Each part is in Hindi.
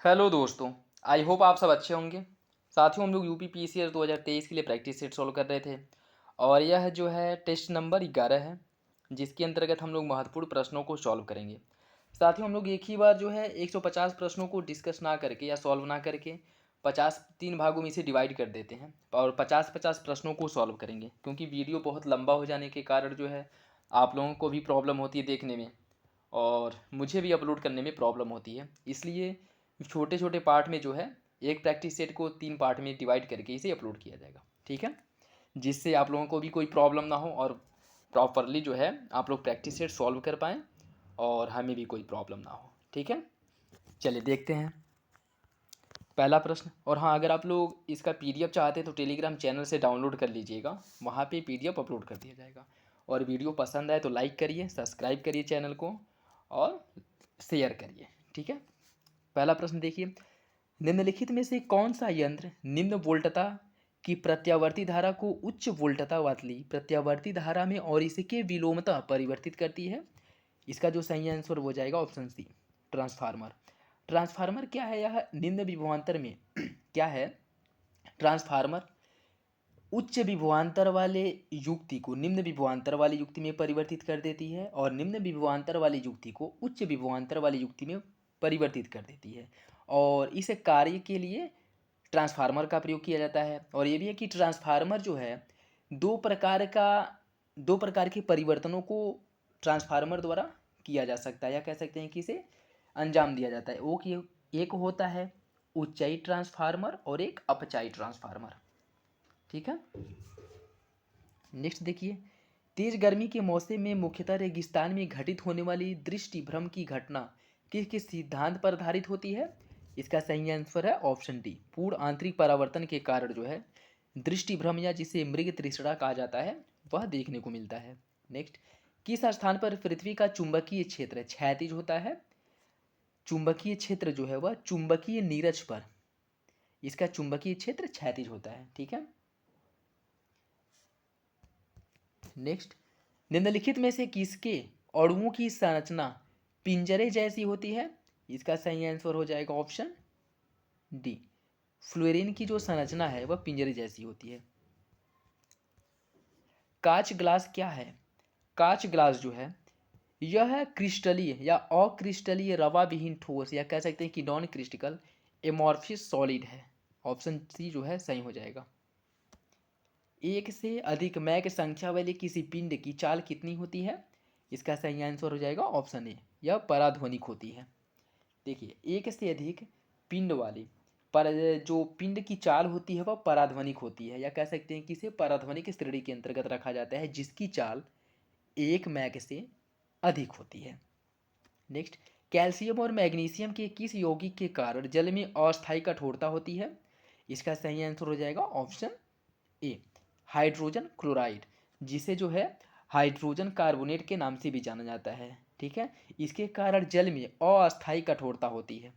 हेलो दोस्तों। आई होप आप सब अच्छे होंगे। साथियों, हम लोग यूपी पीसीएस 2023 के लिए प्रैक्टिस सेट सॉल्व कर रहे थे और यह जो है टेस्ट नंबर 11 है, जिसके अंतर्गत हम लोग महत्वपूर्ण प्रश्नों को सॉल्व करेंगे। साथियों, हम लोग एक ही बार जो है 150 प्रश्नों को डिस्कस ना करके या सॉल्व ना करके 50 3 भागों में इसे डिवाइड कर देते हैं और 50-50 प्रश्नों को सॉल्व करेंगे, क्योंकि वीडियो बहुत लंबा हो जाने के कारण जो है आप लोगों को भी प्रॉब्लम होती है देखने में और मुझे भी अपलोड करने में प्रॉब्लम होती है। इसलिए छोटे छोटे पार्ट में जो है एक प्रैक्टिस सेट को 3 पार्ट में डिवाइड करके इसे अपलोड किया जाएगा, ठीक है, जिससे आप लोगों को भी कोई प्रॉब्लम ना हो और प्रॉपरली जो है आप लोग प्रैक्टिस सेट सॉल्व कर पाएँ और हमें भी कोई प्रॉब्लम ना हो, ठीक है। चलिए देखते हैं पहला प्रश्न। और हाँ, अगर आप लोग इसका पीडीएफ चाहते हैं तो टेलीग्राम चैनल से डाउनलोड कर लीजिएगा, वहाँ पे पीडीएफ अपलोड कर दिया जाएगा। और वीडियो पसंद आए तो लाइक करिए, सब्सक्राइब करिए चैनल को और शेयर करिए, ठीक है। पहला प्रश्न देखिए, निम्नलिखित में से कौन सा यंत्र निम्न वोल्टता की प्रत्यावर्ती धारा को उच्च वोल्टता वाली प्रत्यावर्ती धारा में और इसके विलोमता परिवर्तित करती है। इसका जो सही आंसर हो जाएगा ऑप्शन सी, ट्रांसफार्मर। ट्रांसफार्मर क्या है? यह निम्न विभवांतर में क्या है? ट्रांसफार्मर उच्च विभवांतर वाले युक्ति को निम्न विभवांतर वाली युक्ति में परिवर्तित कर देती है और निम्न विभवांतर वाली युक्ति को उच्च विभवांतर वाली युक्ति में परिवर्तित कर देती है। और इस कार्य के लिए ट्रांसफार्मर का प्रयोग किया जाता है। और ये भी है कि ट्रांसफार्मर जो है दो प्रकार के परिवर्तनों को ट्रांसफार्मर द्वारा किया जा सकता है, या कह सकते हैं कि इसे अंजाम दिया जाता है। वो कि एक होता है ऊंचाई ट्रांसफार्मर और एक अपचाई ट्रांसफार्मर, ठीक है। नेक्स्ट देखिए, तेज गर्मी के मौसम में मुख्यतः रेगिस्तान में घटित होने वाली दृष्टि भ्रम की घटना किस किस सिद्धांत पर आधारित होती है? इसका सही आंसर है ऑप्शन डी, पूर्ण आंतरिक परावर्तन के कारण जो है दृष्टि भ्रम या जिसे मृग तृष्णा कहा जाता है वह देखने को मिलता है। नेक्स्ट, किस स्थान पर पृथ्वी का चुंबकीय क्षेत्र क्षैतिज होता है? चुंबकीय क्षेत्र जो है वह चुंबकीय नीरज पर इसका चुंबकीय क्षेत्र क्षैतिज होता है, ठीक है। नेक्स्ट, निम्नलिखित में से किसके अणुओं की संरचना पिंजरे जैसी होती है? इसका सही आंसर हो जाएगा ऑप्शन डी, फ्लोरीन की जो संरचना है वह पिंजरे जैसी होती है। कांच ग्लास क्या है? कांच ग्लास जो है यह है क्रिस्टलीय या अक्रिस्टलीय रवा विहीन ठोस, या कह सकते हैं कि नॉन क्रिस्टिकल एमॉर्फिस सॉलिड है। ऑप्शन सी जो है सही हो जाएगा। एक से अधिक मैक संख्या वाले किसी पिंड की चाल कितनी होती है? इसका सही आंसर हो जाएगा ऑप्शन ए, यह पराध्वनिक होती है। देखिए, एक से अधिक पिंड वाली पर जो पिंड की चाल होती है वह पराध्वनिक होती है, या कह सकते हैं कि इसे पराध्वनिक श्रेणी के अंतर्गत रखा जाता है जिसकी चाल एक मैक से अधिक होती है। नेक्स्ट, कैल्शियम और मैग्नीशियम के किस यौगिक के कारण जल में अस्थायी कठोरता होती है? इसका सही आंसर हो जाएगा ऑप्शन ए, हाइड्रोजन क्लोराइड, जिसे जो है हाइड्रोजन कार्बोनेट के नाम से भी जाना जाता है, ठीक है। इसके कारण जल में अस्थायी कठोरता होती है।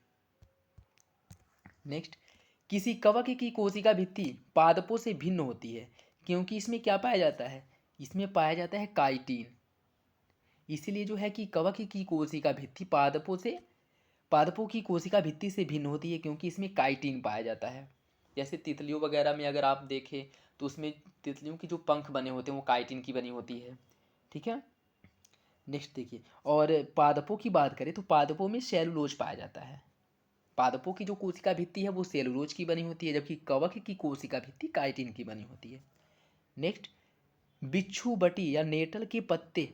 नेक्स्ट, किसी कवक की कोशिका भित्ति पादपों से भिन्न होती है क्योंकि इसमें क्या पाया जाता है? इसमें पाया जाता है काइटिन। इसीलिए जो है कि कवक की कोशिका भित्ति पादपों की कोशिका भित्ति से भिन्न होती है क्योंकि इसमें काइटिन पाया जाता है। जैसे तितलियों वगैरह में अगर आप देखें तो उसमें तितलियों की जो पंख बने होते हैं वो काइटिन की बनी होती है, ठीक है। नेक्स्ट देखिए, और पादपों की बात करें तो पादपों में सेलुलोज पाया जाता है। पादपों की जो कोशिका भित्ति है वो सेलुलोज की बनी होती है, जबकि कवक की कोशिका भित्ति काइटिन की बनी होती है। नेक्स्ट, बिच्छू बटी या नेटल के पत्ते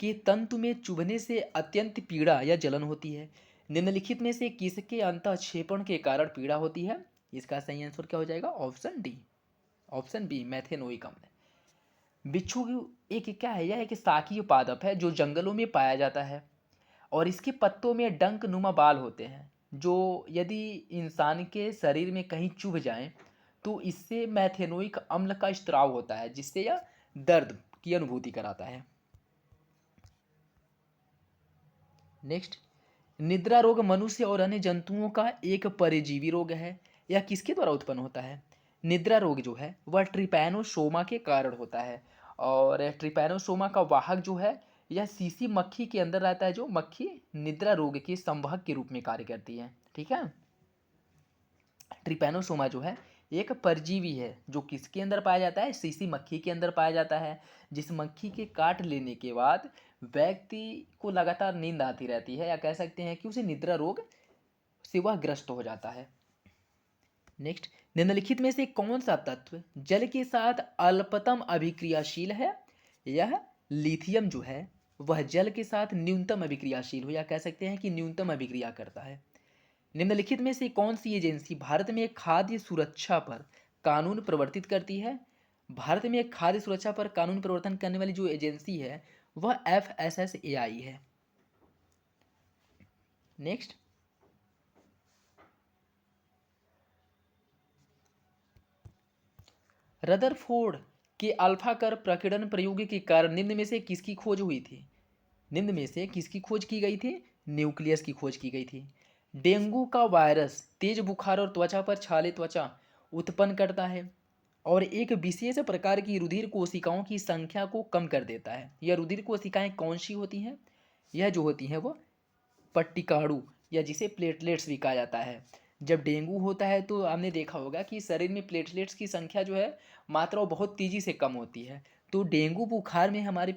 के तंतु में चुभने से अत्यंत पीड़ा या जलन होती है। निम्नलिखित में से किसके अंतःक्षेपण के कारण पीड़ा होती है? इसका सही आंसर क्या हो जाएगा? Option D, option B, methanoic अम्ल। बिच्छू एक क्या है? यह एक शाकीय पादप है जो जंगलों में पाया जाता है और इसके पत्तों में डंक नुमा बाल होते हैं जो यदि इंसान के शरीर में कहीं चुभ जाएं तो इससे मैथेनोइक अम्ल का स्त्राव होता है जिससे यह दर्द की अनुभूति कराता है। नेक्स्ट, निद्रा रोग मनुष्य और अन्य जंतुओं का एक परजीवी रोग है। यह किसके द्वारा उत्पन्न होता है? निद्रा रोग जो है वह ट्रिपैनोसोमा के कारण होता है और ट्रिपैनोसोमा का वाहक जो है यह सीसी मक्खी के अंदर रहता है, जो मक्खी निद्रा रोग के संवाहक के रूप में कार्य करती है, ठीक है। ट्रिपैनोसोमा जो है एक परजीवी है जो किसके अंदर पाया जाता है, सीसी मक्खी के अंदर पाया जाता है, जिस मक्खी के काट लेने के बाद व्यक्ति को लगातार नींद आती रहती है, या कह सकते हैं कि उसे निद्रा रोग से वह ग्रस्त हो जाता है। नेक्स्ट, निम्नलिखित में से कौन सा तत्व जल के साथ अल्पतम अभिक्रियाशील है? यह लिथियम जो है वह जल के साथ न्यूनतम अभिक्रियाशील हो, या कह सकते हैं कि न्यूनतम अभिक्रिया करता है। निम्नलिखित में से कौन सी एजेंसी भारत में खाद्य सुरक्षा पर कानून प्रवर्तित करती है? भारत में खाद्य सुरक्षा पर कानून प्रवर्तन करने वाली जो एजेंसी है वह FSSAI है। नेक्स्ट, रदरफोर्ड के अल्फा कर प्रकीर्णन प्रयोग के कारण निम्न में से किसकी खोज हुई थी? निम्न में से किसकी खोज की गई थी? न्यूक्लियस की खोज की गई थी। डेंगू का वायरस तेज बुखार और त्वचा पर छाले त्वचा उत्पन्न करता है और एक विशेष प्रकार की रुधिर कोशिकाओं की संख्या को कम कर देता है। यह रुधिर कोशिकाएं कौन सी होती हैं? यह जो होती हैं वो पट्टिकाणु, या जिसे प्लेटलेट्स भी कहा जाता है। जब डेंगू होता है तो आपने देखा होगा कि शरीर में प्लेटलेट्स की संख्या जो है मात्रा बहुत तेज़ी से कम होती है। तो डेंगू बुखार में हमारे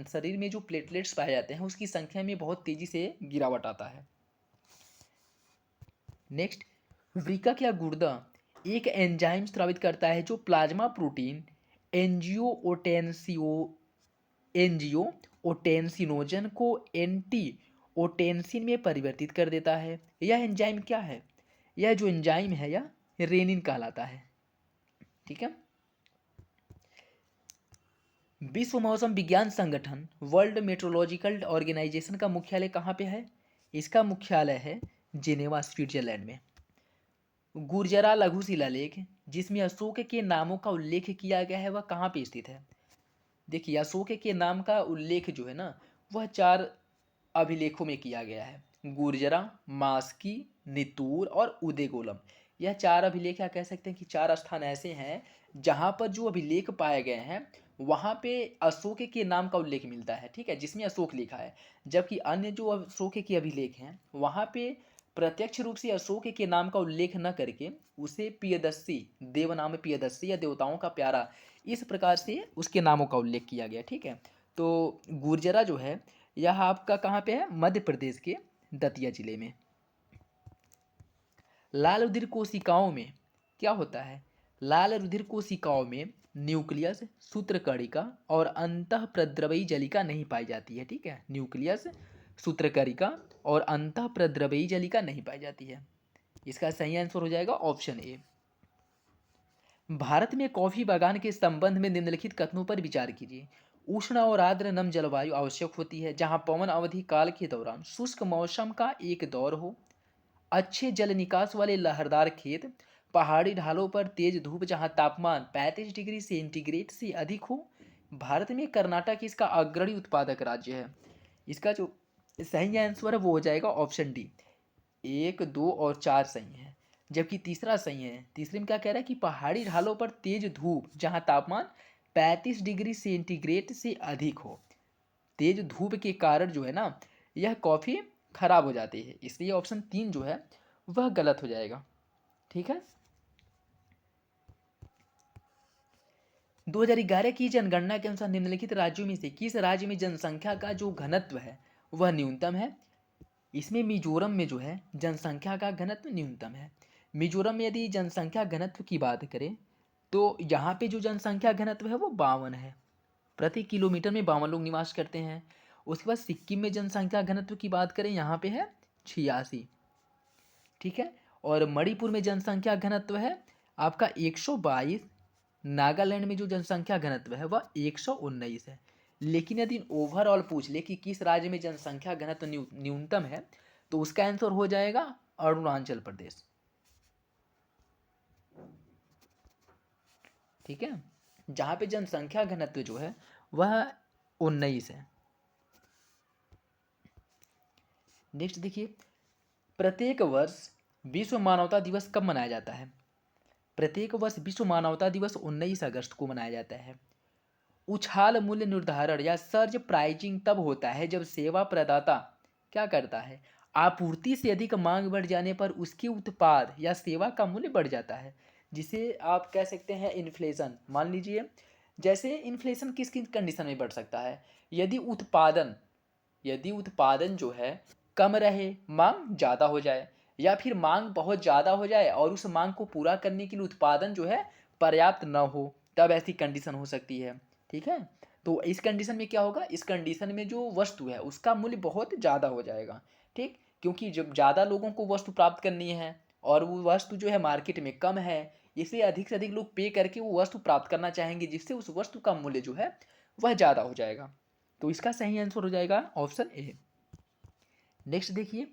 शरीर में जो प्लेटलेट्स पाए जाते हैं उसकी संख्या में बहुत तेज़ी से गिरावट आता है। नेक्स्ट, वृक्क या गुर्दा एक एंजाइम स्रावित करता है जो प्लाज्मा प्रोटीन एंजियोटेंसिनोजन को एंटीओटेंसिन में परिवर्तित कर देता है। यह एंजाइम क्या है? यह जो एंजाइम है यह रेनिन कहलाता है। ठीक है। विश्व मौसम विज्ञान संगठन वर्ल्ड मेट्रोलॉजिकल ऑर्गेनाइजेशन का मुख्यालय कहाँ पे है? इसका मुख्यालय है जेनेवा, स्विट्जरलैंड में। गुर्जरा लघु शिलालेख जिसमें अशोक के नामों का उल्लेख किया गया है वह कहाँ पे स्थित है? देखिए, अशोक के नाम का उल्लेख जो है ना वह 4 अभिलेखों में किया गया है। गुर्जरा, मास्की, नितूर और उदेगोलम। यह 4 अभिलेख, या कह सकते हैं कि 4 स्थान ऐसे हैं जहाँ पर जो अभिलेख पाए गए हैं वहाँ पे अशोक के नाम का उल्लेख मिलता है। ठीक है, जिसमें अशोक लिखा है, जबकि अन्य जो अशोक के अभिलेख हैं वहाँ पे प्रत्यक्ष रूप से अशोक के नाम का उल्लेख न करके उसे पियदस्सी, देव नाम पियदस्सी या देवताओं का प्यारा, इस प्रकार से उसके नामों का उल्लेख किया गया। ठीक है, तो गुर्जरा जो है यह आपका कहाँ पे है? मध्य प्रदेश के दतिया जिले में। लाल रुधिर कोशिकाओं में क्या होता है? लाल रुधिर कोशिकाओं में न्यूक्लियस, सूत्रकणिका और अंतःप्रद्रवयी जलिका नहीं पाई जाती है। ठीक है, न्यूक्लियस, सूत्रकणिका और अंतःप्रद्रवयी जलिका नहीं पाई जाती है। इसका सही आंसर हो जाएगा ऑप्शन ए। भारत में कॉफी बागान के संबंध में निम्नलिखित कथनों पर विचार कीजिए। उष्ण और आर्द्र नम जलवायु आवश्यक होती है जहां पवन अवधि काल के दौरान शुष्क मौसम का एक दौर हो, अच्छे जल निकास वाले लहरदार खेत, पहाड़ी ढालों पर तेज धूप जहां तापमान 35 डिग्री सेंटीग्रेड से अधिक हो। भारत में कर्नाटक इसका अग्रणी उत्पादक राज्य है। इसका जो सही आंसर है वो हो जाएगा ऑप्शन डी। 1, 2 और 4 सही है, जबकि तीसरा सही है। तीसरे में क्या कह रहा है कि पहाड़ी ढालों पर तेज धूप जहां तापमान 35 डिग्री सेंटीग्रेड से अधिक हो। तेज धूप के कारण जो है ना यह कॉफ़ी खराब हो जाती है, इसलिए ऑप्शन 3 जो है वह गलत हो जाएगा। ठीक है। 2011 की जनगणना के अनुसार निम्नलिखित राज्यों में से किस राज्य में जनसंख्या का जो घनत्व है वह न्यूनतम है? इसमें मिजोरम में जो है जनसंख्या का घनत्व न्यूनतम है। मिजोरम में यदि जनसंख्या घनत्व की बात करें तो यहाँ पे जो जनसंख्या घनत्व है वो 52 है, प्रति किलोमीटर में 52 लोग निवास करते हैं। उसके बाद सिक्किम में जनसंख्या घनत्व की बात करें यहाँ पे है 86। ठीक है, और मणिपुर में जनसंख्या घनत्व है आपका 122। नागालैंड में जो जनसंख्या घनत्व है वह 119 है। लेकिन यदि ओवरऑल पूछ ले कि किस राज्य में जनसंख्या घनत्व न्यूनतम है तो उसका आंसर हो जाएगा अरुणाचल प्रदेश। ठीक है, जहाँ पे जनसंख्या घनत्व जो है वह 19 है। नेक्स्ट देखिए, प्रत्येक वर्ष विश्व मानवता दिवस कब मनाया जाता है? प्रत्येक वर्ष विश्व मानवता दिवस 19 अगस्त को मनाया जाता है। उछाल मूल्य निर्धारण या सर्ज प्राइजिंग तब होता है जब सेवा प्रदाता क्या करता है? आपूर्ति से अधिक मांग बढ़ जाने पर उसके उत्पाद या सेवा का मूल्य बढ़ जाता है, जिसे आप कह सकते हैं इन्फ्लेशन। मान लीजिए, जैसे इन्फ्लेशन किस किस कंडीशन में बढ़ सकता है? यदि उत्पादन यदि उत्पादन जो है कम रहे, मांग ज़्यादा हो जाए, या फिर मांग बहुत ज़्यादा हो जाए और उस मांग को पूरा करने के लिए उत्पादन जो है पर्याप्त न हो, तब ऐसी कंडीशन हो सकती है। ठीक है, तो इस कंडीशन में क्या होगा? इस कंडीशन में जो वस्तु है उसका मूल्य बहुत ज़्यादा हो जाएगा। ठीक, क्योंकि जब ज़्यादा लोगों को वस्तु प्राप्त करनी है और वो वस्तु जो है मार्केट में कम है, इसलिए अधिक से अधिक लोग पे करके वो वस्तु प्राप्त करना चाहेंगे, जिससे उस वस्तु का मूल्य जो है वह ज़्यादा हो जाएगा। तो इसका सही आंसर हो जाएगा ऑप्शन ए। नेक्स्ट देखिए,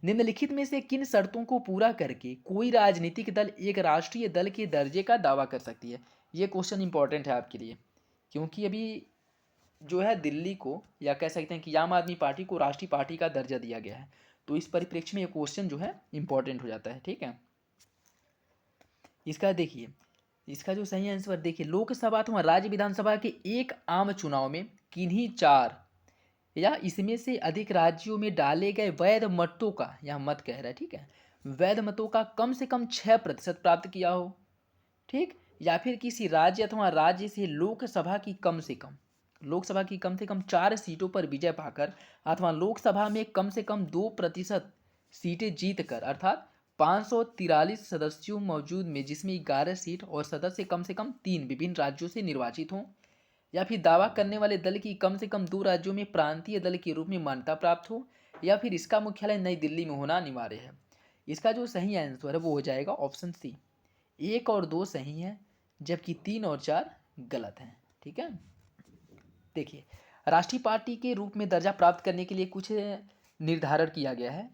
निम्नलिखित में से किन शर्तों को पूरा करके कोई राजनीतिक दल एक राष्ट्रीय दल के दर्जे का दावा कर सकती है? ये क्वेश्चन इंपॉर्टेंट है आपके लिए, क्योंकि अभी जो है दिल्ली को, या कह सकते हैं कि आम आदमी पार्टी को राष्ट्रीय पार्टी का दर्जा दिया गया है, तो इस परिप्रेक्ष्य में ये क्वेश्चन जो है इंपॉर्टेंट हो जाता है। ठीक है, इसका देखिए, इसका जो सही आंसर देखिए, लोकसभा अथवा राज्य विधानसभा के एक आम चुनाव में किन्हीं चार या इसमें से अधिक राज्यों में डाले गए वैध मतों का, यहाँ मत कह रहा है, ठीक है, वैध मतों का कम से कम 6% प्राप्त किया हो। ठीक, या फिर किसी राज्य अथवा राज्य से लोकसभा की कम से कम 4 सीटों पर विजय पाकर, अथवा लोकसभा में कम से कम 2% सीटें जीत कर, अर्थात 543 सदस्यों मौजूद में जिसमें 11 सीट और सदस्य कम से कम 3 विभिन्न राज्यों से निर्वाचित हों, या फिर दावा करने वाले दल की कम से कम 2 राज्यों में प्रांतीय दल के रूप में मान्यता प्राप्त हो, या फिर इसका मुख्यालय नई दिल्ली में होना अनिवार्य है। इसका जो सही आंसर है वो हो जाएगा ऑप्शन सी। 1 और 2 सही है, जबकि 3 और 4 गलत हैं। ठीक है, देखिए, राष्ट्रीय पार्टी के रूप में दर्जा प्राप्त करने के लिए कुछ निर्धारण किया गया है।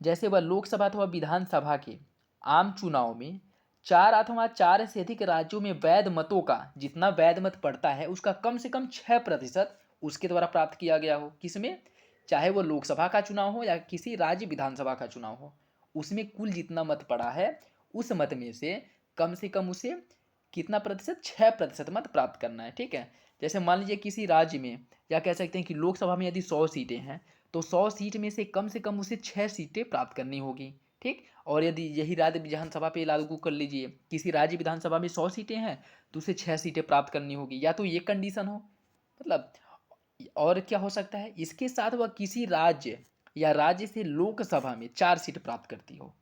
जैसे वह लोकसभा अथवा विधानसभा के आम चुनाव में 4 अथवा 4 से अधिक राज्यों में वैध मतों का, जितना वैध मत पड़ता है उसका कम से कम 6% उसके द्वारा प्राप्त किया गया हो। किसमें? चाहे वो लोकसभा का चुनाव हो या किसी राज्य विधानसभा का चुनाव हो, उसमें कुल जितना मत पड़ा है उस मत में से कम उसे कितना प्रतिशत? 6% मत प्राप्त करना है। ठीक है, जैसे मान लीजिए किसी राज्य में, या कह सकते हैं कि लोकसभा में यदि 100 सीटें हैं, तो 100 सीट में से कम उसे 6 सीटें प्राप्त करनी होगी। ठीक, और यदि यही राज्य विधानसभा पे लागू कर लीजिए, किसी राज्य विधानसभा में 100 सीटें हैं तो उसे 6 सीटें प्राप्त करनी होगी, या तो ये कंडीशन हो, मतलब, और क्या हो सकता है, इसके साथ वह किसी राज्य या राज्य से लोकसभा में 4 सीट प्राप्त करती हो।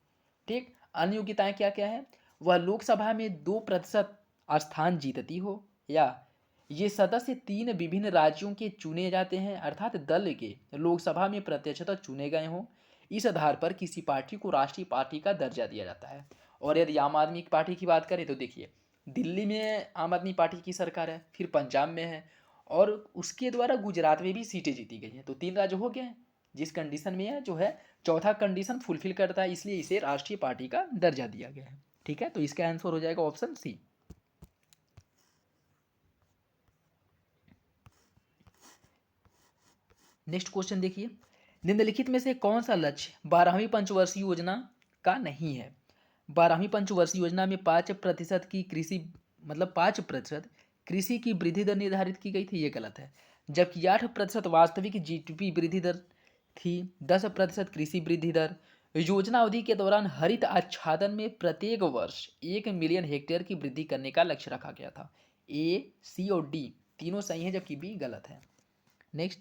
ठीक, अन्य योग्यताएं क्या क्या है? वह लोकसभा में 2% स्थान जीतती हो, या ये सदस्य 3 विभिन्न राज्यों के चुने जाते हैं, अर्थात दल के लोकसभा में प्रत्यक्षतः चुने गए हों। इस आधार पर किसी पार्टी को राष्ट्रीय पार्टी का दर्जा दिया जाता है। और यदि आम आदमी पार्टी की बात करें तो देखिए, दिल्ली में आम आदमी पार्टी की सरकार है, फिर पंजाब में है, और उसके द्वारा गुजरात में भी सीटें जीती गई हैं, तो 3 राज्य हो गए हैं। जिस कंडीशन में है जो है, चौथा कंडीशन फुलफिल करता है, इसलिए इसे राष्ट्रीय पार्टी का दर्जा दिया गया है। ठीक है, तो इसका आंसर हो जाएगा ऑप्शन सी। नेक्स्ट क्वेश्चन देखिए, निम्नलिखित में से कौन सा लक्ष्य 12वीं पंचवर्षीय योजना का नहीं है? 12वीं पंचवर्षीय योजना में 5% की कृषि, मतलब 5% कृषि की वृद्धि दर निर्धारित की गई थी, ये गलत है। जबकि 8% वास्तविक जीडीपी वृद्धि दर थी, 10% कृषि वृद्धि दर। योजना अवधि के दौरान हरित आच्छादन में प्रत्येक वर्ष 1 मिलियन हेक्टेयर की वृद्धि करने का लक्ष्य रखा गया था। ए, सी और डी तीनों सही हैं, जबकि बी गलत है। नेक्स्ट,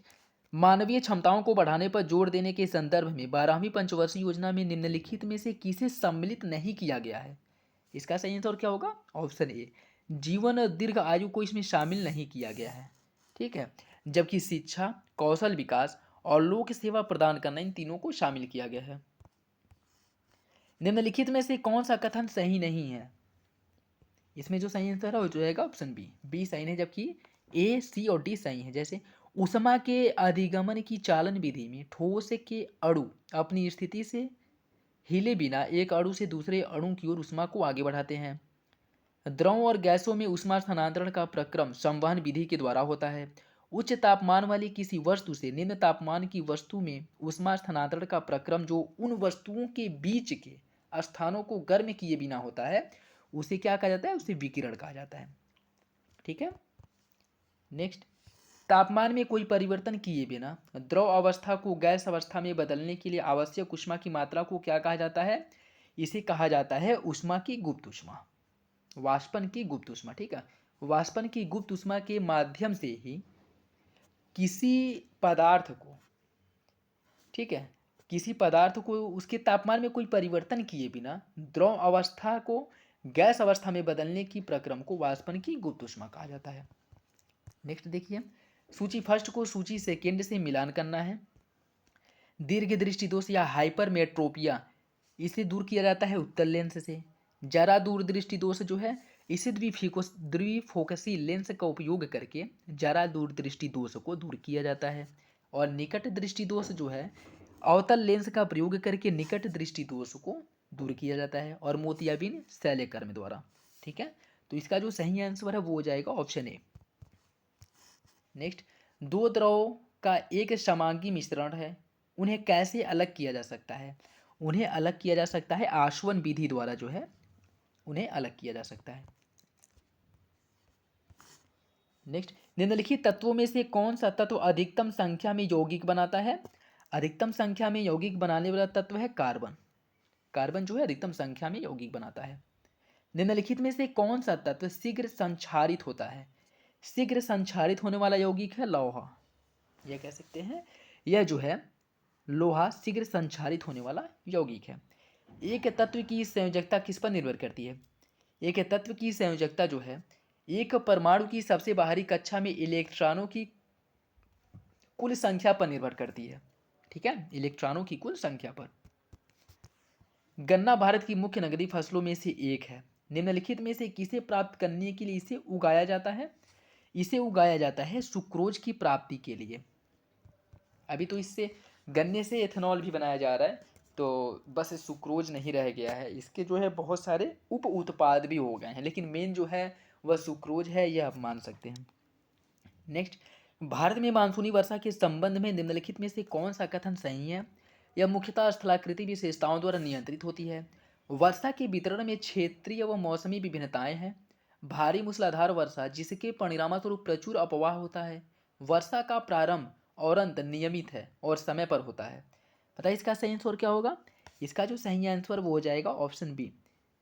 मानवीय क्षमताओं को बढ़ाने पर जोर देने के संदर्भ में 12वीं पंचवर्षीय योजना में निम्नलिखित में से किसे सम्मिलित नहीं किया गया है? इसका सही आंसर क्या होगा? ऑप्शन ए, जीवन और दीर्घ आयु को इसमें शामिल नहीं किया गया है। ठीक है, जबकि शिक्षा, कौशल विकास और लोक सेवा प्रदान करना, इन तीनों को शामिल किया गया है। निम्नलिखित में से कौन सा कथन सही नहीं है? इसमें जो सही आंसर है वो जाएगा ऑप्शन बी। बी सही है, जबकि ए, सी और डी सही है। जैसे ऊष्मा के अधिगमन की चालन विधि में ठोस के अणु अपनी स्थिति से हिले बिना एक अणु से दूसरे अणु की ओर ऊष्मा को आगे बढ़ाते हैं। द्रव और गैसों में ऊष्मा स्थानांतरण का प्रक्रम संवहन विधि के द्वारा होता है। उच्च तापमान वाली किसी वस्तु से निम्न तापमान की वस्तु में ऊष्मा स्थानांतरण का प्रक्रम जो उन वस्तुओं के बीच के स्थानों को गर्म किए बिना होता है, उसे क्या कहा जाता है? उसे विकिरण कहा जाता है। ठीक है, नेक्स्ट, तापमान में कोई परिवर्तन किए बिना द्रव अवस्था को गैस अवस्था में बदलने के लिए आवश्यक ऊष्मा की मात्रा को क्या कहा जाता है? इसे कहा जाता है ऊष्मा की गुप्त ऊष्मा, वाष्पन की गुप्त ऊष्मा। ठीक है, वाष्पन की गुप्त ऊष्मा के माध्यम से ही किसी पदार्थ को, ठीक है, किसी पदार्थ को उसके तापमान में कोई परिवर्तन किए बिना द्रव अवस्था को गैस अवस्था में बदलने की प्रक्रम को वाष्पन की गुप्त ऊष्मा कहा जाता है। नेक्स्ट देखिए, सूची फर्स्ट को सूची सेकेंड से मिलान करना है। दीर्घ दृष्टि दोष या हाइपरमेट्रोपिया, इसे दूर किया जाता है उत्तल लेंस से। जरा दूर दृष्टि दोष जो है, इसे द्विफोकसी लेंस का उपयोग करके जरा दूर दृष्टि दोष को दूर किया जाता है। और निकट दृष्टि दोष जो है, अवतल लेंस का प्रयोग करके निकट दृष्टि दोष को दूर किया जाता है, और मोतियाबिंद शैल्यकर्म द्वारा। ठीक है, तो इसका जो सही आंसर है वो हो जाएगा ऑप्शन ए। नेक्स्ट, दो द्रव का एक समांगी मिश्रण है, उन्हें कैसे अलग किया जा सकता है? उन्हें अलग किया जा सकता है आशवन विधि द्वारा, जो है उन्हें अलग किया जा सकता है। नेक्स्ट, निम्नलिखित तत्वों में से कौन सा तत्व अधिकतम संख्या में यौगिक बनाता है? अधिकतम संख्या में यौगिक बनाने वाला तत्व है कार्बन। कार्बन जो है अधिकतम संख्या में यौगिक बनाता है। निम्नलिखित में से कौन सा तत्व शीघ्र संक्षारित होता है? शीघ्र संक्षारित होने वाला यौगिक है लोहा। यह कह सकते हैं, यह जो है लोहा शीघ्र संक्षारित होने वाला यौगिक है। एक तत्व की संयोजकता किस पर निर्भर करती है? एक तत्व की संयोजकता जो है, एक परमाणु की सबसे बाहरी कक्षा में इलेक्ट्रॉनों की कुल संख्या पर निर्भर करती है। ठीक है, इलेक्ट्रॉनों की कुल संख्या पर। गन्ना भारत की मुख्य नगदी फसलों में से एक है। निम्नलिखित में से किसे प्राप्त करने के लिए इसे उगाया जाता है? इसे उगाया जाता है सुक्रोज की प्राप्ति के लिए। अभी तो इससे गन्ने से एथेनॉल भी बनाया जा रहा है, तो बस सुक्रोज नहीं रह गया है, इसके जो है बहुत सारे उप उत्पाद भी हो गए हैं, लेकिन मेन जो है वह सुक्रोज है, यह आप मान सकते हैं। नेक्स्ट, भारत में मानसूनी वर्षा के संबंध में निम्नलिखित में से कौन सा कथन सही है? यह मुख्यतः स्थलाकृति विशेषताओं द्वारा नियंत्रित होती है। वर्षा के वितरण में क्षेत्रीय व मौसमी विभिन्नताएं हैं। भारी मूसलाधार वर्षा जिसके परिणामस्वरूप प्रचुर अपवाह होता है। वर्षा का प्रारंभ और अंत नियमित है और समय पर होता है। पता है इसका सही आंसर क्या होगा? इसका जो सही आंसर वो हो जाएगा ऑप्शन बी।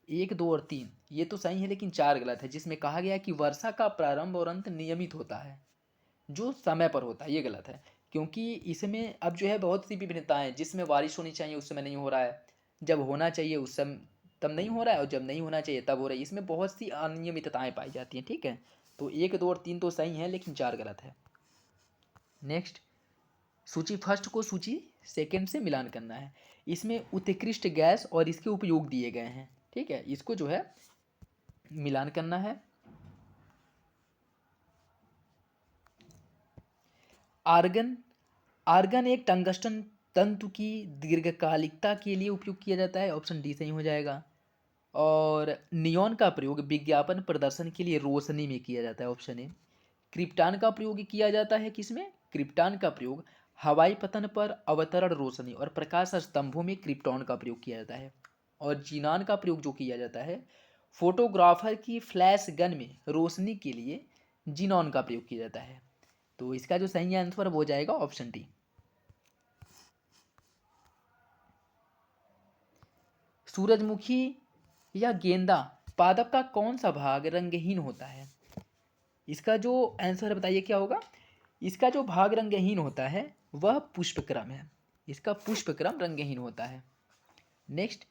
1, 2 और 3 ये तो सही है, लेकिन 4 गलत है, जिसमें कहा गया कि वर्षा का प्रारंभ और अंत नियमित होता है, जो समय पर होता है, ये गलत है। क्योंकि इसमें अब जो है बहुत सी विभिन्नताएं, जिसमें बारिश होनी चाहिए उस समय नहीं हो रहा है, जब होना चाहिए उस समय तब नहीं हो रहा है, और जब नहीं होना चाहिए तब हो रहा है। इसमें बहुत सी अनियमितताएं पाई जाती हैं। ठीक है, तो 1, 2 और 3 तो सही है, लेकिन 4 गलत है। नेक्स्ट, सूची फर्स्ट को सूची सेकेंड से मिलान करना है। इसमें उत्कृष्ट गैस और इसके उपयोग दिए गए हैं। ठीक है, इसको जो है मिलान करना है। आर्गन, आर्गन एक टंगस्टन तंतु की दीर्घकालिकता के लिए उपयोग किया जाता है, ऑप्शन डी सही हो जाएगा। और नियॉन का प्रयोग विज्ञापन प्रदर्शन के लिए रोशनी में किया जाता है, ऑप्शन ए। क्रिप्टान का प्रयोग किया जाता है किसमें? क्रिप्टान का प्रयोग हवाई पतन पर अवतरण रोशनी और प्रकाश स्तंभों में क्रिप्टॉन का प्रयोग किया जाता है। और जीनान का प्रयोग जो किया जाता है फोटोग्राफर की फ्लैश गन में रोशनी के लिए जीनॉन का प्रयोग किया जाता है। तो इसका जो सही आंसर वो जाएगा ऑप्शन डी। सूरजमुखी या गेंदा पादप का कौन सा भाग रंगहीन होता है? इसका जो आंसर बताइए क्या होगा? इसका जो भाग रंगहीन होता है वह पुष्पक्रम है। इसका पुष्पक्रम रंगहीन होता है। नेक्स्ट,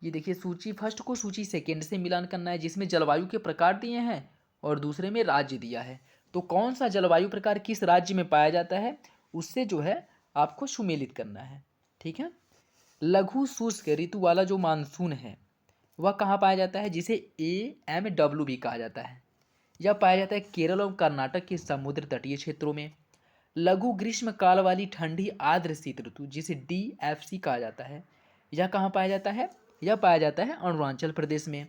ये देखिए, सूची फर्स्ट को सूची सेकेंड से मिलान करना है, जिसमें जलवायु के प्रकार दिए हैं और दूसरे में राज्य दिया है। तो कौन सा जलवायु प्रकार किस राज्य में पाया जाता है, उससे जो है आपको सुमेलित करना है। ठीक है, लघु शुष्क ऋतु वाला जो मानसून है वह कहाँ पाया जाता है, जिसे AMW भी कहा जाता है। यह पाया जाता है केरल और कर्नाटक के समुद्र तटीय क्षेत्रों में। लघु ग्रीष्म काल वाली ठंडी आर्द्र शीत ऋतु जिसे DFC कहा जाता है, यह कहाँ पाया जाता है? यह पाया जाता है अरुणाचल प्रदेश में।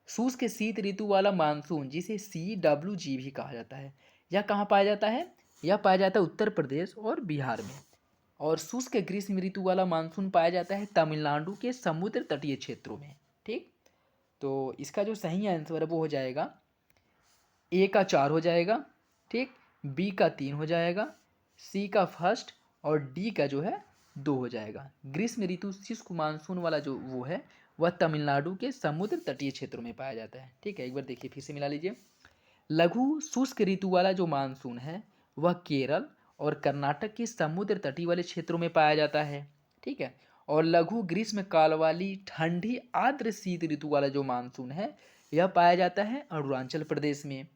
शुष्क शीत ऋतु वाला मानसून जिसे CWG भी कहा जाता है, यह कहाँ पाया जाता है? यह पाया जाता है उत्तर प्रदेश और बिहार में। और शुष्क ग्रीष्म ऋतु वाला मानसून पाया जाता है तमिलनाडु के समुद्र तटीय क्षेत्रों में। ठीक, तो इसका जो सही आंसर है वो हो जाएगा ए का 4 हो जाएगा, ठीक, बी का 3 हो जाएगा, सी का फर्स्ट और डी का जो है 2 हो जाएगा। ग्रीष्म ऋतु शुष्क मानसून वाला जो वो है वह तमिलनाडु के समुद्र तटीय क्षेत्रों में पाया जाता है। ठीक है, एक बार देखिए फिर से मिला लीजिए। लघु शुष्क ऋतु वाला जो मानसून है वह केरल और कर्नाटक के समुद्र तटीय वाले क्षेत्रों में पाया जाता है। ठीक है, और लघु ग्रीष्म काल वाली ठंडी आर्द्र शीत ऋतु वाला जो मानसून है यह पाया जाता है अरुणाचल प्रदेश में।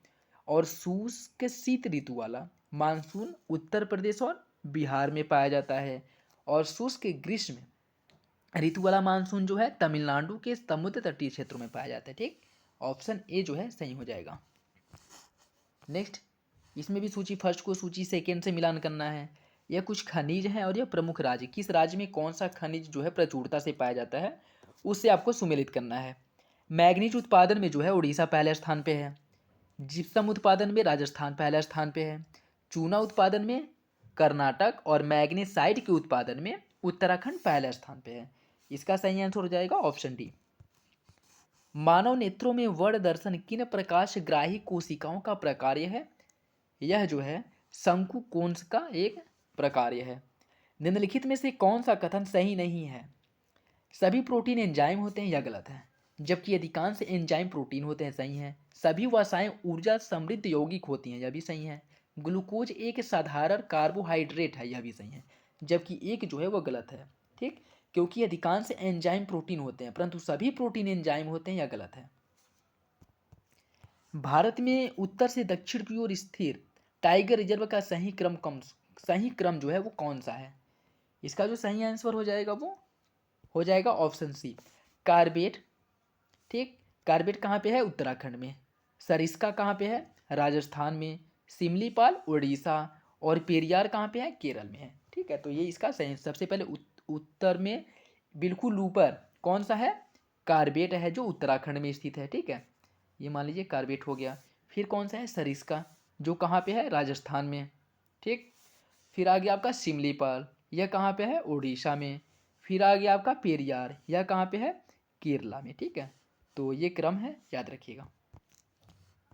और शुष्क शीत ऋतु वाला मानसून उत्तर प्रदेश और बिहार में पाया जाता है। और शुष्क ग्रीष्म ऋतु वाला मानसून जो है तमिलनाडु के समुद्र तटीय क्षेत्रों में पाया जाता है। ठीक, ऑप्शन ए जो है सही हो जाएगा। नेक्स्ट, इसमें भी सूची फर्स्ट को सूची सेकेंड से मिलान करना है। यह कुछ खनिज हैं और यह प्रमुख राज्य, किस राज्य में कौन सा खनिज जो है प्रचुरता से पाया जाता है उससे आपको सुमेलित करना है। मैग्नीज उत्पादन में जो है उड़ीसा पहले स्थान पे है। जिप्सम उत्पादन में राजस्थान पहले स्थान पे है। चूना उत्पादन में कर्नाटक और मैग्नीसाइट के उत्पादन में उत्तराखंड पहले स्थान पे है। इसका सही आंसर हो जाएगा ऑप्शन डी। मानव नेत्रों में वर्ण दर्शन किन प्रकाश ग्राही कोशिकाओं का प्रकार्य है? यह जो है शंकु कोन्स का एक प्रकार्य है। निम्नलिखित में से कौन सा कथन सही नहीं है? सभी प्रोटीन एंजाइम होते हैं, यह गलत है, जबकि अधिकांश एंजाइम प्रोटीन होते हैं, सही है। सभी वसाएं ऊर्जा समृद्ध यौगिक होती हैं, यह भी सही है। ग्लूकोज एक साधारण कार्बोहाइड्रेट है, यह भी सही है, जबकि एक जो है वह गलत है। ठीक, क्योंकि अधिकांश एंजाइम प्रोटीन होते हैं परंतु सभी प्रोटीन एंजाइम होते हैं, यह गलत है। भारत में उत्तर से दक्षिण की ओर स्थिर टाइगर रिजर्व का सही क्रम जो है वो कौन सा है? इसका जो सही आंसर हो जाएगा वो हो जाएगा ऑप्शन सी, कार्बेट। ठीक, कार्बेट कहाँ पे है? उत्तराखंड में। सरिस्का कहाँ पे है? राजस्थान में। सिमलीपाल उड़ीसा। और पेरियार कहाँ पे है? केरल में है। ठीक है, तो ये इसका सही। सबसे पहले उत्तर में बिल्कुल ऊपर कौन सा है? कार्बेट है जो उत्तराखंड में स्थित है। ठीक है, ये मान लीजिए कार्बेट हो गया। फिर कौन सा है? सरिस्का, जो कहाँ पे है? राजस्थान में। ठीक, फिर आ गया आपका सिमलीपाल, यह कहाँ पे है? उड़ीसा में। फिर आ गया आपका पेरियार, यह कहाँ पे है? केरला में। ठीक है, तो ये क्रम है, याद रखिएगा।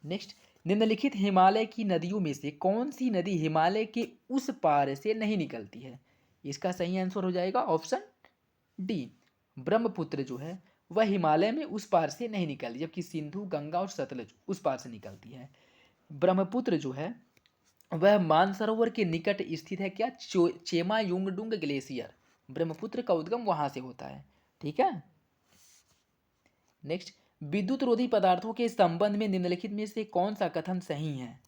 नेक्स्ट, निम्नलिखित हिमालय की नदियों में से कौन सी नदी हिमालय के उस पार से नहीं निकलती है? इसका सही आंसर हो जाएगा ऑप्शन डी, ब्रह्मपुत्र जो है वह हिमालय में उस पार से नहीं निकलती, जबकि सिंधु, गंगा और सतलज उस पार से निकलती है। ब्रह्मपुत्र जो है वह मानसरोवर के निकट स्थित है। क्या? चेमायुंगडुंग ग्लेशियर, ब्रह्मपुत्र का उद्गम वहां से होता है। ठीक है, नेक्स्ट, विद्युत रोधी पदार्थों के संबंध में निम्नलिखित में से कौन सा कथन सही है?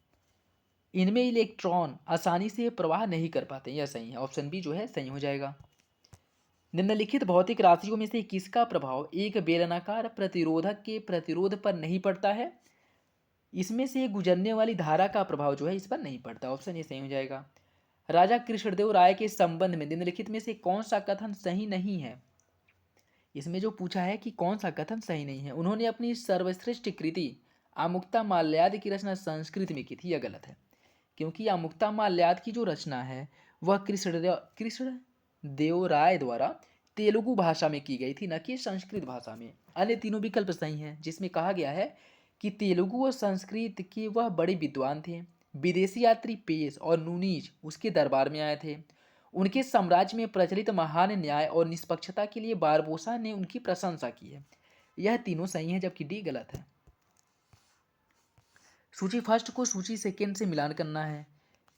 इनमें इलेक्ट्रॉन आसानी से प्रवाह नहीं कर पाते, यह सही है, ऑप्शन बी जो है सही हो जाएगा। निम्नलिखित भौतिक राशियों में से किसका प्रभाव एक बेलनाकार प्रतिरोधक के प्रतिरोध पर नहीं पड़ता है? इसमें से गुजरने वाली धारा का प्रभाव जो है इस पर नहीं पड़ता, ऑप्शन ये सही हो जाएगा। राजा कृष्णदेव राय के संबंध में निम्नलिखित में से कौन सा कथन सही नहीं है? इसमें जो पूछा है कि कौन सा कथन सही नहीं है, उन्होंने अपनी सर्वश्रेष्ठ कृति आमुक्ता माल्याद की रचना संस्कृत में की थी, यह गलत है, क्योंकि आमुक्ता माल्याद की जो रचना है वह कृष्णदेव राय द्वारा तेलुगु भाषा में की गई थी, न कि संस्कृत भाषा में। अन्य तीनों विकल्प सही हैं, जिसमें कहा गया है कि तेलुगु और संस्कृत के वह बड़े विद्वान थे। विदेशी यात्री पेश और नूनीज उसके दरबार में आए थे। उनके साम्राज्य में प्रचलित महान न्याय और निष्पक्षता के लिए बारबोसा ने उनकी प्रशंसा की है। यह तीनों सही हैं, जबकि डी गलत है। सूची फर्स्ट को सूची सेकेंड से मिलान करना है।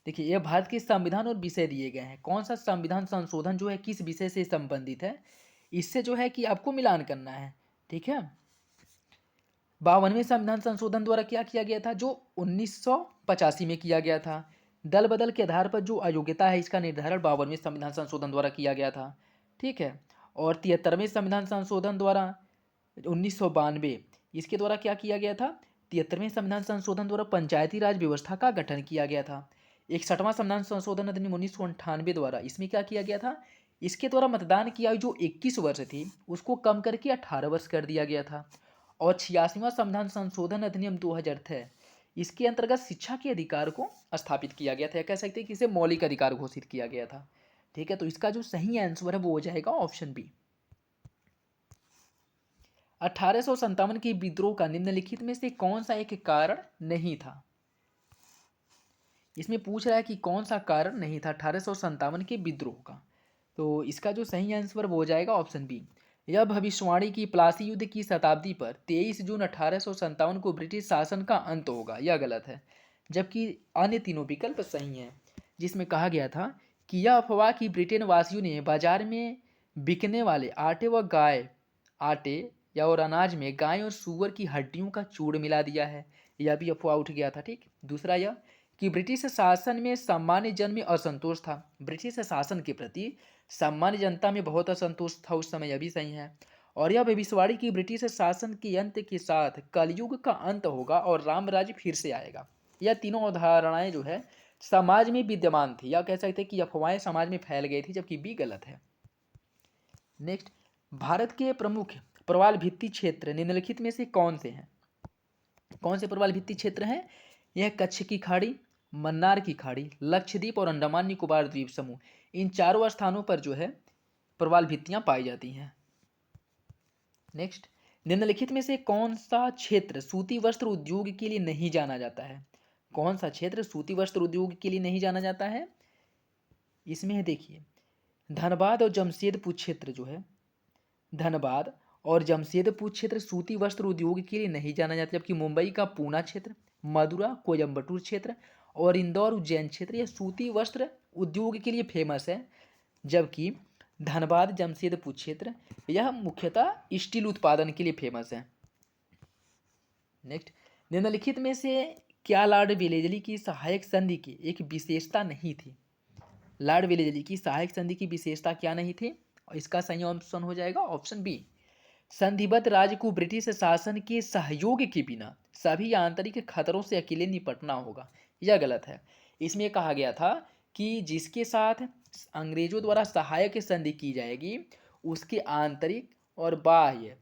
देखिए, यह भारत के संविधान और विषय दिए गए हैं। कौन सा संविधान संशोधन जो है किस विषय से संबंधित है, इससे जो है कि आपको मिलान करना है। ठीक है, 52वें संविधान संशोधन द्वारा क्या किया गया था? जो 1985 में किया गया था। दल बदल के आधार पर जो अयोग्यता है इसका निर्धारण 52वें संविधान संशोधन द्वारा किया गया था। ठीक है, और 73वें संविधान संशोधन द्वारा 1992 इसके द्वारा क्या किया गया था? 73वें संविधान संशोधन द्वारा पंचायती राज व्यवस्था का गठन किया गया था। 61वां संविधान संशोधन अधिनियम 1998 द्वारा इसमें क्या किया गया था? इसके द्वारा मतदान की आयु जो 21 वर्ष थी उसको कम करके 18 वर्ष कर दिया गया था। और 86वां संविधान संशोधन अधिनियम 2006 इसके अंतर्गत शिक्षा के अधिकार को स्थापित किया गया था, कह सकते हैं कि इसे मौलिक अधिकार घोषित किया गया था। ठीक है, तो इसका जो सही आंसर है वो हो जाएगा ऑप्शन बी। 1857 के विद्रोह का निम्नलिखित में से कौन सा एक कारण नहीं था? इसमें पूछ रहा है कि कौन सा कारण नहीं था 1857 के विद्रोह का। तो इसका जो सही आंसर वो हो जाएगा ऑप्शन बी। यह भविष्यवाणी की प्लासी युद्ध की शताब्दी पर 23 जून 1857 को ब्रिटिश शासन का अंत होगा, यह गलत है। जबकि अन्य तीनों विकल्प सही हैं, जिसमें कहा गया था कि यह अफवाह कि ब्रिटेन वासियों ने बाजार में बिकने वाले आटे या और अनाज में गाय और सूअर की हड्डियों का चूर्ण मिला दिया है, यह भी अफवाह उठ गया था। ठीक, दूसरा यह कि ब्रिटिश शासन में सामान्य जन में असंतोष था, ब्रिटिश शासन के प्रति सामान्य जनता में बहुत असंतोष था उस समय, यह भी सही है। और यह भविष्यवाणी कि ब्रिटिश शासन के अंत के साथ कलयुग का अंत होगा और राम राज्य फिर से आएगा। यह तीनों अवधारणाएं जो है समाज में विद्यमान थी, या कह सकते हैं कि अफवाहें समाज में फैल गई थी, जबकि बी गलत है। नेक्स्ट, भारत के प्रमुख प्रवाल भित्ति क्षेत्र निम्नलिखित में से कौन से हैं? कौन से प्रवाल भित्ति क्षेत्र हैं? यह कच्छ की खाड़ी, मन्नार की खाड़ी, लक्षद्वीप और अंडमान निकोबार द्वीप समूह, इन चारों स्थानों पर जो है प्रवाल भित्तियां पाई जाती हैं। नेक्स्ट, निम्नलिखित में से कौन सा क्षेत्र सूती वस्त्र उद्योग के लिए नहीं जाना जाता है? कौन सा क्षेत्र सूती वस्त्र उद्योग के लिए नहीं जाना जाता है? इसमें है, देखिए, धनबाद और जमशेदपुर क्षेत्र जो है, धनबाद और जमशेदपुर क्षेत्र सूती वस्त्र उद्योग के लिए नहीं जाना जाता, जबकि मुंबई का पूना क्षेत्र, मदुरा कोयम्बटूर क्षेत्र और इंदौर उज्जैन क्षेत्र यह सूती वस्त्र उद्योग के लिए फेमस है, जबकि धनबाद जमशेदपुर क्षेत्र यह मुख्यतः स्टील उत्पादन के लिए फेमस है। नेक्स्ट, निम्नलिखित में से क्या लॉर्ड वेलेजली की सहायक संधि की एक विशेषता नहीं थी? लॉर्ड वेलेजली की सहायक संधि की विशेषता क्या नहीं थी? और इसका सही ऑप्शन हो जाएगा ऑप्शन बी। संधिबद्ध राज्य को ब्रिटिश शासन के सहयोग के बिना सभी आंतरिक खतरों से अकेले निपटना होगा, यह गलत है। इसमें कहा गया था कि जिसके साथ अंग्रेजों द्वारा सहायक संधि की जाएगी उसके आंतरिक और बाह्य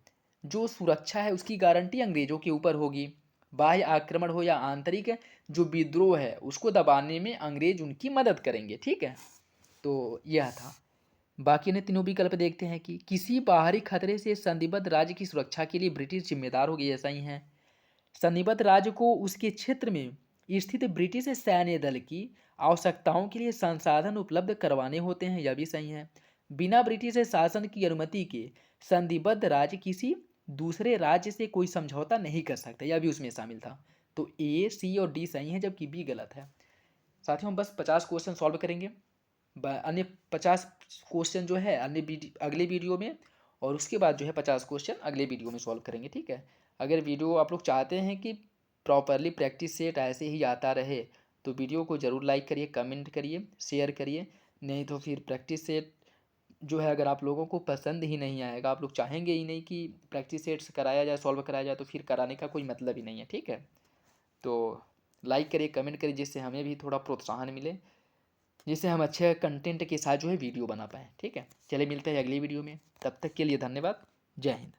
जो सुरक्षा है उसकी गारंटी अंग्रेजों के ऊपर होगी। बाह्य आक्रमण हो या आंतरिक जो विद्रोह है उसको दबाने में अंग्रेज उनकी मदद करेंगे। ठीक है, तो यह था। बाकी ने तीनों विकल्प देखते हैं कि किसी बाहरी खतरे से संधिबद्ध राज्य की सुरक्षा के लिए ब्रिटिश जिम्मेदार होगी, ऐसा ही है। संधिबद्ध राज्य को उसके क्षेत्र में स्थित ब्रिटिश सैन्य दल की आवश्यकताओं के लिए संसाधन उपलब्ध करवाने होते हैं, यह भी सही है। बिना ब्रिटिश शासन की अनुमति के संधिबद्ध राज्य किसी दूसरे राज्य से कोई समझौता नहीं कर सकता, यह भी उसमें शामिल था। तो ए, सी और डी सही है, जबकि बी गलत है। साथियों, हम बस 50 क्वेश्चन सॉल्व करेंगे, अन्य 50 क्वेश्चन जो है अगले वीडियो में, और उसके बाद जो है 50 क्वेश्चन अगले वीडियो में सॉल्व करेंगे। ठीक है, अगर वीडियो आप लोग चाहते हैं कि प्रॉपरली प्रैक्टिस सेट ऐसे ही आता रहे तो वीडियो को ज़रूर लाइक करिए, कमेंट करिए, शेयर करिए। नहीं तो फिर प्रैक्टिस सेट जो है अगर आप लोगों को पसंद ही नहीं आएगा, आप लोग चाहेंगे ही नहीं कि प्रैक्टिस सेट्स कराया जाए, सॉल्व कराया जाए, तो फिर कराने का कोई मतलब ही नहीं है। ठीक है, तो लाइक करिए, कमेंट करिए, जिससे हमें भी थोड़ा प्रोत्साहन मिले, जिससे हम अच्छे कंटेंट के साथ जो है वीडियो बना पाएँ। ठीक है, चलिए मिलते हैं अगली वीडियो में, तब तक के लिए धन्यवाद। जय हिंद।